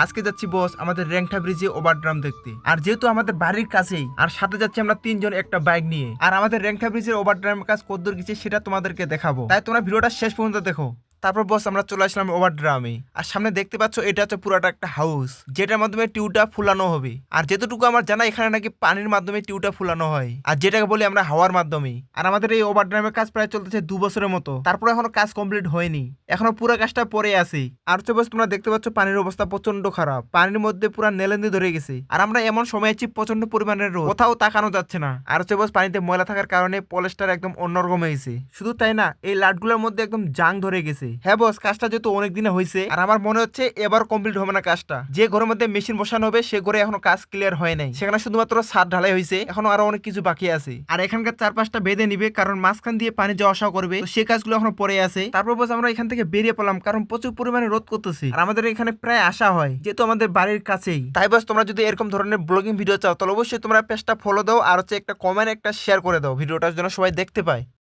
আজকে যাচ্ছি বস আমাদের র্যাংটা ব্রিজে ওভারড্রাম দেখতে। আর যেহেতু আমাদের বাড়ির কাছেই, আর সাথে যাচ্ছি আমরা তিনজন একটা বাইক নিয়ে। আর আমাদের র্যাংটা ব্রিজের ওভারড্রামের কাজ কতদূর গেছে সেটা তোমাদেরকে দেখাবো, তাই তোমরা ভিডিওটা শেষ পর্যন্ত দেখো। তারপর বস আমরা চলে আসলাম ওভারড্রামে। আর সামনে দেখতে পাচ্ছ এটা হচ্ছে পুরাটা একটা হাউস, যেটার মাধ্যমে টিউবটা ফুলানো হবে। আর যেটুকু আমার জানা এখানে নাকি পানির মাধ্যমে টিউবটা ফুলানো হয়, আর যেটাকে বলি আমরা হাওয়ার মাধ্যমে। আর আমাদের এই ওভারড্রামের কাজ প্রায় চলতেছে 2 বছরের মতো, তারপরে এখনো কাজ কমপ্লিট হয়নি, এখনো পুরো কাজটা পড়ে আছে। আর হচ্ছে বস তোমরা দেখতে পাচ্ছ পানির অবস্থা প্রচন্ড খারাপ, পানির মধ্যে পুরো নেলেন্দি ধরে গেছে। আর আমরা এমন সময় আছি প্রচন্ড পরিমাণের রোদ, কোথাও তাকানো যাচ্ছে না। আর হচ্ছে বস পানিতে ময়লা থাকার কারণে পলেস্টার একদম অন্যরকম হয়েছে। শুধু তাই না, এই লাটগুলোর মধ্যে একদম জাং ধরে গেছে। হ্যাঁ বস, কাজটা যেহেতু অনেক দিনে হয়েছে, আর আমার মনে হচ্ছে এবার কমপ্লিট হবে না কাজটা। যে ঘরের মধ্যে মেশিন বসানো হবে সে ঘরে এখনো কাজ ক্লিয়ার হয় নাই, সেখানে শুধুমাত্র ছাদ ঢালাই হয়েছে, এখনো আরো অনেক কিছু বাকি আছে। আর এখানকার চারপাশটা বেঁধে নিবে, কারণ মাঝখান দিয়ে পানি যাওয়া আসা করবে, তো সেই কাজগুলো এখনো পড়ে আছে। তারপর বস আমরা এখান থেকে বেরিয়ে পড়লাম, কারণ প্রচুর পরিমাণে রোদ করতেছে। আর আমাদের এখানে প্রায় আসা হয় যেহেতু আমাদের বাড়ির কাছেই। তাই বস তোমরা যদি এরকম ধরনের ব্লগিং ভিডিও চাও তাহলে অবশ্যই তোমরা পেজটা ফলো দাও, আর হচ্ছে একটা কমেন্ট একটা শেয়ার করে দাও ভিডিওটার জন্য সবাই দেখতে পায়।